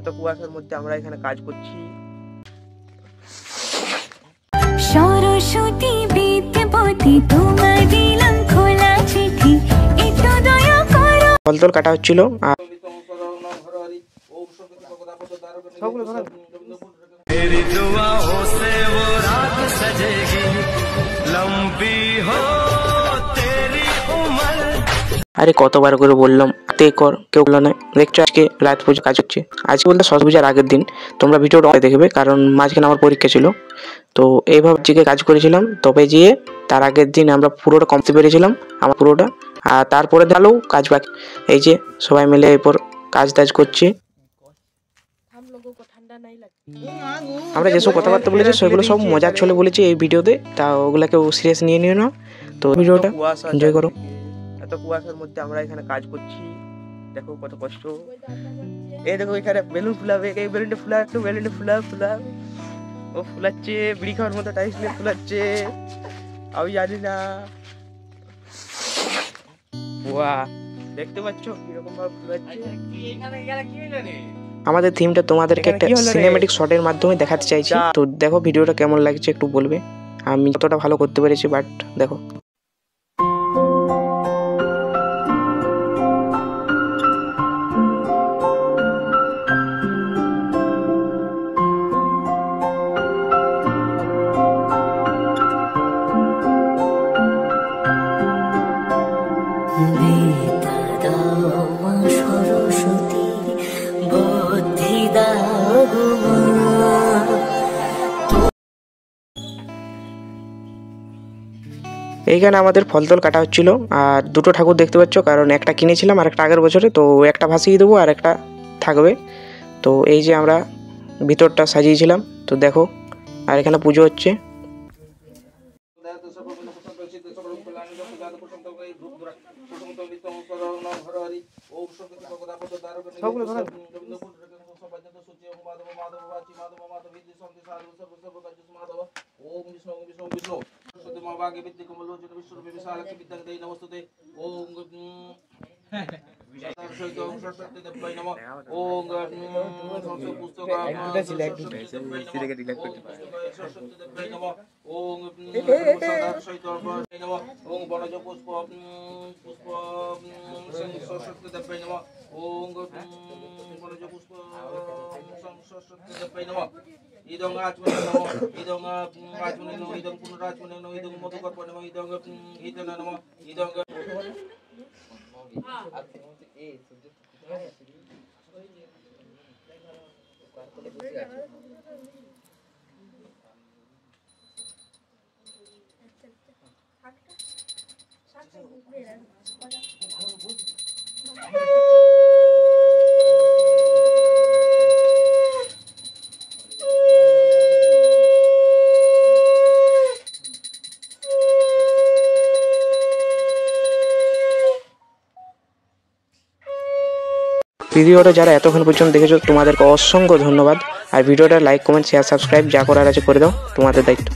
এত কুয়াশার মধ্যে আমরা এখানে কাজ করছি। সরস্বতী বিদ্যাপতি তোমার দিলাম খোলা চিঠি, একটু দয়া করো। ফলতল কাটা হচ্ছিল। मेरी दुआओं से वो रात सजेगी, लंबी हो तेरी उम्र। আরে কতবার করে বললাম তে কর, কেউ বললো না। দেখছো আজকে রাত পুজো কাজ হচ্ছে। আজকে বলতে সরস্বতী পূজার আগের দিন। তোমরা ভিডিওটা দেখবে কারণ মাঝখানে আমার পরীক্ষা ছিল। তো এইভাবে আজকে কাজ করেছিলাম, তবে যেয়ে তার আগের দিন আমরা পুরোটা কমতে পেরেছিলাম আমার পুরোটা। আর তারপরে দাঁড়ালো কাজ বাকি। এই যে সবাই মিলে এরপর কাজ টাজ করছি। আমরা যেসব কথাবার্তা বলেছি সেগুলো সব মজার ছলে বলেছি এই ভিডিওতে, তা ওগুলা কেউ সিরিয়াস নিয়ে নিও না। তো ভিডিওটা এনজয় করো। এত কুয়াশার মধ্যে আমরা এখানে কাজ করছি, দেখো কত কষ্ট। এই দেখো এখানে বেলুন ফুলাবে, এই বেলুনটা ফুলা, একটু বেলুনটা ফুলা ও ফুলাচ্ছে, বিড়ি খাওয়ার মতো টাইস নিয়ে ফুলাচ্ছে, আমি জানি না। ওয়া দেখতে পাচ্ছ কিরকম ভাবে ফুলাচ্ছে। আমাদের থিমটা তোমাদেরকে একটা সিনেম্যাটিক শটের মাধ্যমে দেখাতে চাইছি। তো দেখো ভিডিওটা কেমন লাগছে একটু বলবে। আমি যতটা ভালো করতে পেরেছি, বাট দেখো। এইখানে আমাদের ফলতল কাটা হচ্ছিল। আর দুটো ঠাকুর দেখতে পাচ্ছ, কারণ একটা কিনেছিলাম আর একটা আগের বছরে, তো একটা ভাসিয়ে দেবো আর একটা থাকবে। তো এই যে আমরা ভিতরটা সাজিয়েছিলাম, তো দেখো। আর এখানে পুজো হচ্ছে। ইদং আচমনে নমো, ইদং আচমনে নমো, ইদং পুনরাচমনে নমো, ইদং মধুকর্পণে নমো, ইদং ইদং নমো, ইদং ভিডিওটা যারা এতক্ষণ পর্যন্ত দেখেছো তোমাদেরকে অসংখ্য ধন্যবাদ। আর ভিডিওটা লাইক, কমেন্ট, শেয়ার, সাবস্ক্রাইব যা করার আছে করে দাও, তোমাদের দায়িত্ব।